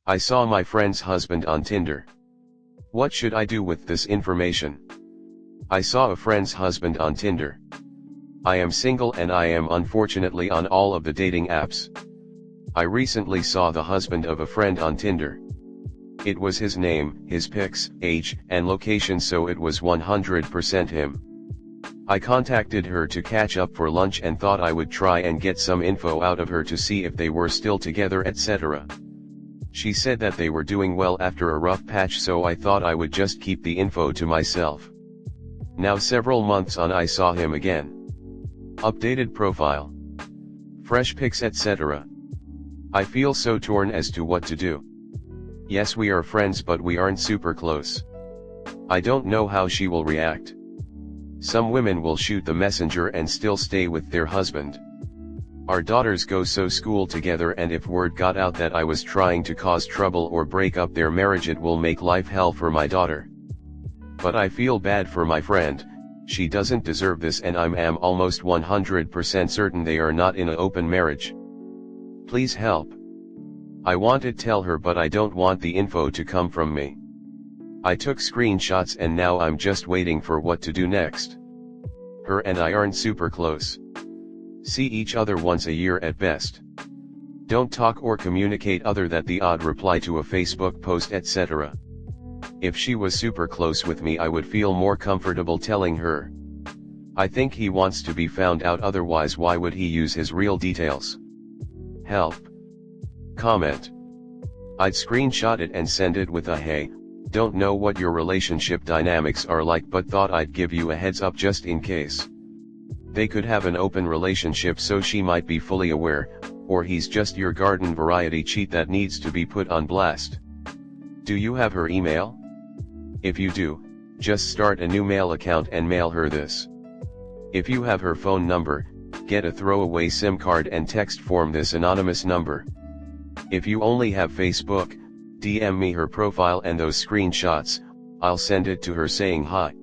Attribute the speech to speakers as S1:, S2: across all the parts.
S1: I saw my friend's husband on Tinder. What should I do with this information? I saw a friend's husband on Tinder. I am single and I am unfortunately on all of the dating apps. I recently saw the husband of a friend on Tinder. It was his name, his pics, age, and location, so it was 100% him. I contacted her to catch up for lunch and thought I would try and get some info out of her to see if they were still together, etc. She said that they were doing well after a rough patch, so I thought I would just keep the info to myself. Now several months on, I saw him again. Updated profile, fresh pics, etc. I feel so torn as to what to do. Yes, we are friends, but we aren't super close. I don't know how she will react. Some women will shoot the messenger and still stay with their husband. Our daughters go to school together, and if word got out that I was trying to cause trouble or break up their marriage, it will make life hell for my daughter. But I feel bad for my friend. She doesn't deserve this, and I am almost 100% certain they are not in an open marriage. Please help. I want to tell her, but I don't want the info to come from me. I took screenshots and now I'm just waiting for what to do next. Her and I aren't super close. See each other once a year at best. Don't talk or communicate other than the odd reply to a Facebook post, etc. If she was super close with me, I would feel more comfortable telling her. I think he wants to be found out, otherwise why would he use his real details? Help. Comment. I'd screenshot it and send it with a "Hey, don't know what your relationship dynamics are like, but thought I'd give you a heads up just in case." They could have an open relationship, so she might be fully aware, or he's just your garden variety cheat that needs to be put on blast. Do you have her email? If you do, just start a new mail account and mail her this. If you have her phone number, get a throwaway SIM card and text form this anonymous number. If you only have Facebook, DM me her profile and those screenshots. I'll send it to her saying hi.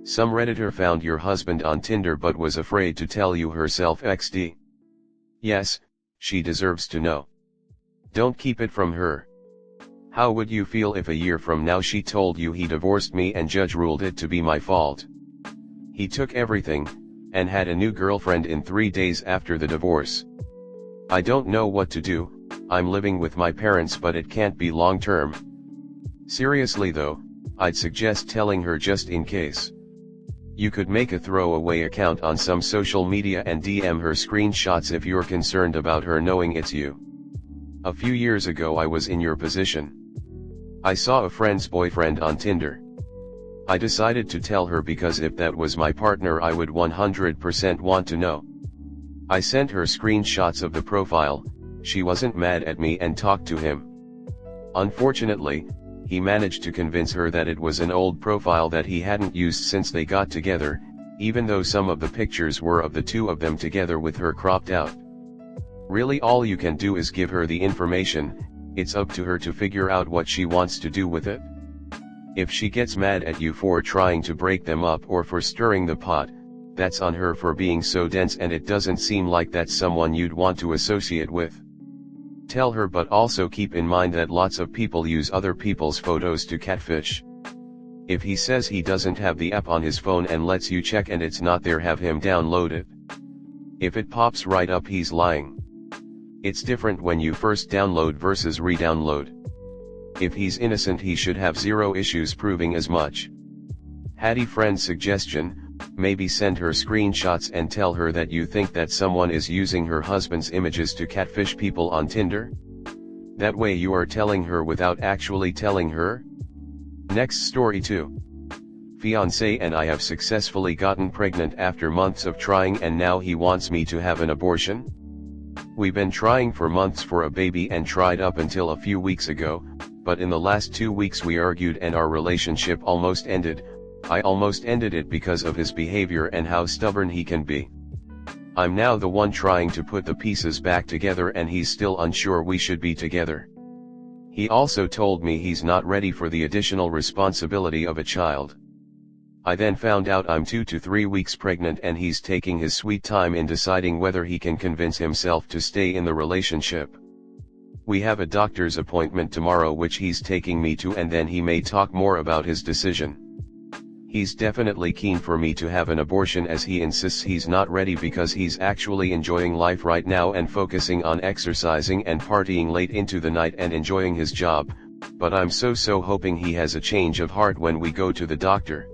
S1: Some Redditor found your husband on Tinder but was afraid to tell you herself XD. Yes, she deserves to know. Don't keep it from her. How would you feel if a year from now she told you he divorced me and judge ruled it to be my fault? He took everything, and had a new girlfriend in 3 days after the divorce. I don't know what to do. I'm living with my parents, but it can't be long term. Seriously though, I'd suggest telling her just in case. You could make a throwaway account on some social media and DM her screenshots if you're concerned about her knowing it's you. A few years ago I was in your position. I saw a friend's boyfriend on Tinder. I decided to tell her because if that was my partner I would 100% want to know. I sent her screenshots of the profile. She wasn't mad at me and talked to him. Unfortunately, he managed to convince her that it was an old profile that he hadn't used since they got together, even though some of the pictures were of the two of them together with her cropped out. Really, all you can do is give her the information. It's up to her to figure out what she wants to do with it. If she gets mad at you for trying to break them up or for stirring the pot, that's on her for being so dense, and it doesn't seem like that's someone you'd want to associate with. Tell her, but also keep in mind that lots of people use other people's photos to catfish. If he says he doesn't have the app on his phone and lets you check and it's not there, have him download it. If it pops right up, he's lying. It's different when you first download versus re-download. If he's innocent, he should have zero issues proving as much. Hattie friend's suggestion: maybe send her screenshots and tell her that you think that someone is using her husband's images to catfish people on Tinder. That way you are telling her without actually telling her. Next story 2. Fiancé and I have successfully gotten pregnant after months of trying, and now he wants me to have an abortion. We've been trying for months for a baby and tried up until a few weeks ago, but in the last 2 weeks we argued and our relationship almost ended. I almost ended it because of his behavior and how stubborn he can be. I'm now the one trying to put the pieces back together, and he's still unsure we should be together. He also told me he's not ready for the additional responsibility of a child. I then found out I'm 2 to 3 weeks pregnant, and he's taking his sweet time in deciding whether he can convince himself to stay in the relationship. We have a doctor's appointment tomorrow which he's taking me to, and then he may talk more about his decision. He's definitely keen for me to have an abortion, as he insists he's not ready because he's actually enjoying life right now and focusing on exercising and partying late into the night and enjoying his job, but I'm so hoping he has a change of heart when we go to the doctor.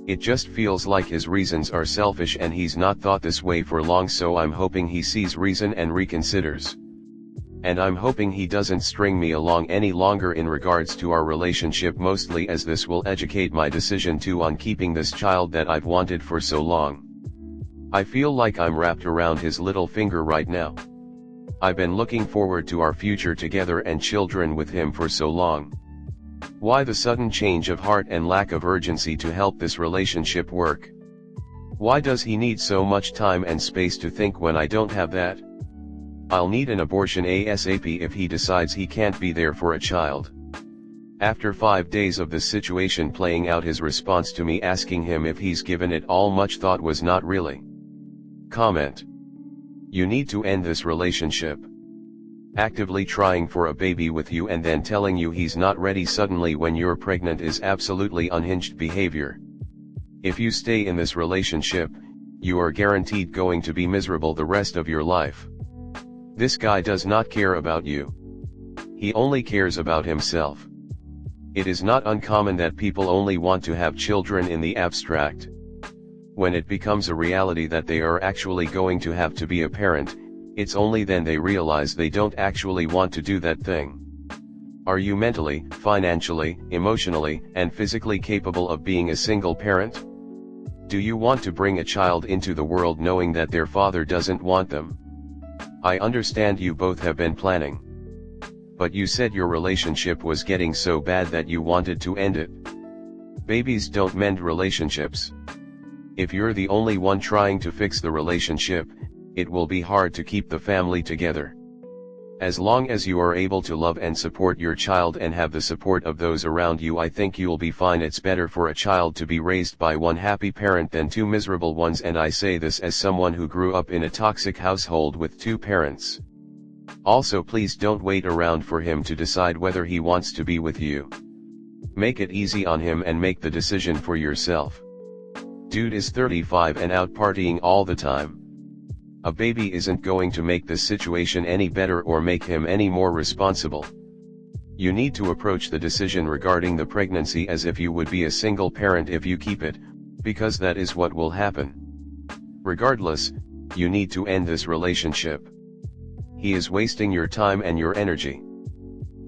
S1: It just feels like his reasons are selfish and he's not thought this way for long, so I'm hoping he sees reason and reconsiders. And I'm hoping he doesn't string me along any longer in regards to our relationship, mostly as this will educate my decision too on keeping this child that I've wanted for so long. I feel like I'm wrapped around his little finger right now. I've been looking forward to our future together and children with him for so long. Why the sudden change of heart and lack of urgency to help this relationship work? Why does he need so much time and space to think when I don't have that? I'll need an abortion ASAP if he decides he can't be there for a child. After 5 days of this situation playing out, his response to me asking him if he's given it all much thought was not really. Comment. You need to end this relationship. Actively trying for a baby with you and then telling you he's not ready suddenly when you're pregnant is absolutely unhinged behavior. If you stay in this relationship, you are guaranteed going to be miserable the rest of your life. This guy does not care about you. He only cares about himself. It is not uncommon that people only want to have children in the abstract. When it becomes a reality that they are actually going to have to be a parent, it's only then they realize they don't actually want to do that thing. Are you mentally, financially, emotionally, and physically capable of being a single parent? Do you want to bring a child into the world knowing that their father doesn't want them? I understand you both have been planning. But you said your relationship was getting so bad that you wanted to end it. Babies don't mend relationships. If you're the only one trying to fix the relationship, it will be hard to keep the family together. As long as you are able to love and support your child and have the support of those around you, I think you'll be fine. It's better for a child to be raised by one happy parent than two miserable ones, and I say this as someone who grew up in a toxic household with two parents. Also, please don't wait around for him to decide whether he wants to be with you. Make it easy on him and make the decision for yourself. Dude is 35 and out partying all the time. A baby isn't going to make this situation any better or make him any more responsible. You need to approach the decision regarding the pregnancy as if you would be a single parent if you keep it, because that is what will happen. Regardless, you need to end this relationship. He is wasting your time and your energy.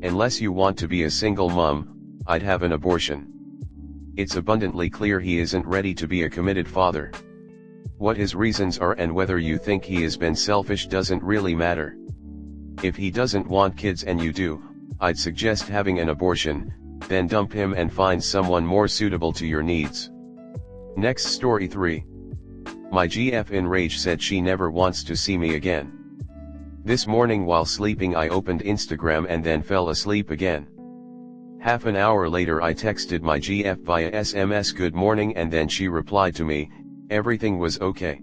S1: Unless you want to be a single mom, I'd have an abortion. It's abundantly clear he isn't ready to be a committed father. What his reasons are and whether you think he has been selfish doesn't really matter. If he doesn't want kids and you do, I'd suggest having an abortion, then dump him and find someone more suitable to your needs. Next story 3. My GF in rage said she never wants to see me again. This morning while sleeping I opened Instagram and then fell asleep again. Half an hour later I texted my GF via SMS good morning, and then she replied to me, everything was okay.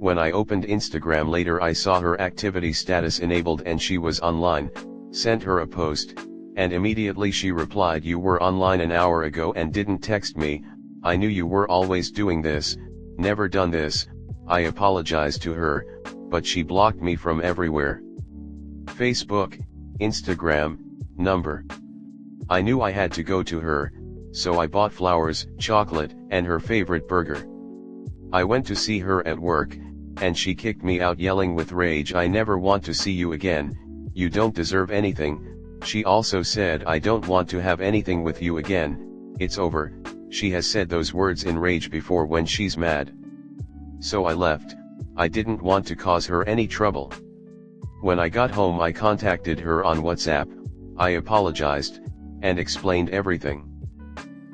S1: When I opened Instagram later I saw her activity status enabled and she was online, sent her a post, and immediately she replied, you were online an hour ago and didn't text me. I knew you were always doing this, never done this. I apologized to her, but she blocked me from everywhere. Facebook, Instagram, number. I knew I had to go to her, so I bought flowers, chocolate, and her favorite burger. I went to see her at work, and she kicked me out yelling with rage, I never want to see you again, you don't deserve anything. She also said, I don't want to have anything with you again, it's over. She has said those words in rage before when she's mad. So I left. I didn't want to cause her any trouble. When I got home I contacted her on WhatsApp, I apologized, and explained everything.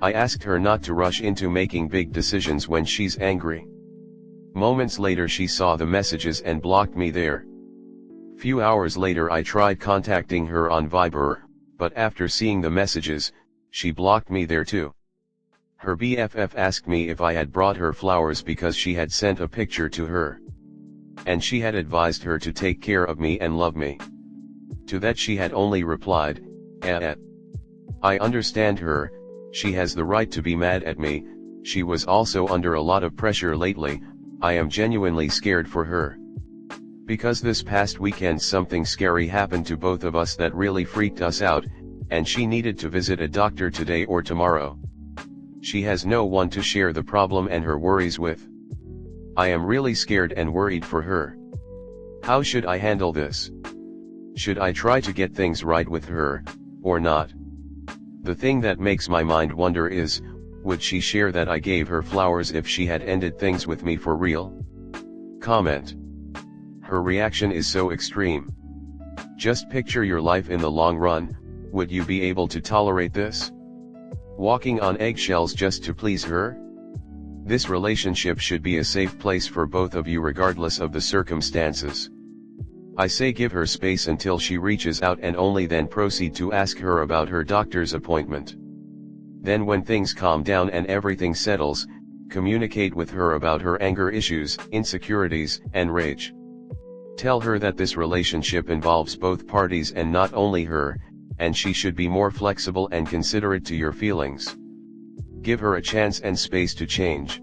S1: I asked her not to rush into making big decisions when she's angry. Moments later she saw the messages and blocked me there. Few hours later I tried contacting her on Viber, but after seeing the messages, she blocked me there too. Her BFF asked me if I had brought her flowers because she had sent a picture to her. And she had advised her to take care of me and love me. To that she had only replied, eh. I understand her, she has the right to be mad at me, she was also under a lot of pressure lately, I am genuinely scared for her. Because this past weekend something scary happened to both of us that really freaked us out, and she needed to visit a doctor today or tomorrow. She has no one to share the problem and her worries with. I am really scared and worried for her. How should I handle this? Should I try to get things right with her, or not? The thing that makes my mind wonder is, would she share that I gave her flowers if she had ended things with me for real? Comment. Her reaction is so extreme. Just picture your life in the long run, would you be able to tolerate this? Walking on eggshells just to please her? This relationship should be a safe place for both of you regardless of the circumstances. I say give her space until she reaches out and only then proceed to ask her about her doctor's appointment. Then when things calm down and everything settles, communicate with her about her anger issues, insecurities, and rage. Tell her that this relationship involves both parties and not only her, and she should be more flexible and considerate to your feelings. Give her a chance and space to change.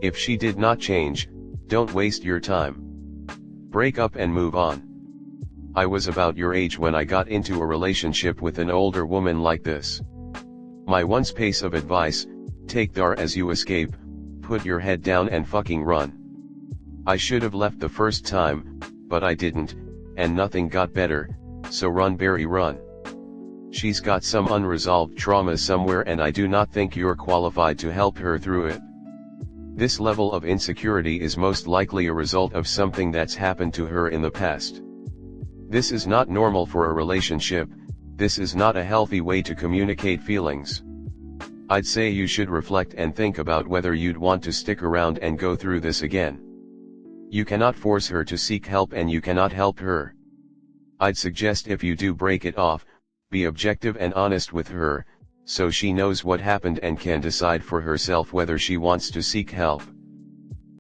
S1: If she did not change, don't waste your time. Break up and move on. I was about your age when I got into a relationship with an older woman like this. My one piece of advice, take dar as you escape, put your head down and fucking run. I should have left the first time, but I didn't, and nothing got better, so run Barry run. She's got some unresolved trauma somewhere and I do not think you're qualified to help her through it. This level of insecurity is most likely a result of something that's happened to her in the past. This is not normal for a relationship, this is not a healthy way to communicate feelings. I'd say you should reflect and think about whether you'd want to stick around and go through this again. You cannot force her to seek help and you cannot help her. I'd suggest if you do break it off, be objective and honest with her, so she knows what happened and can decide for herself whether she wants to seek help.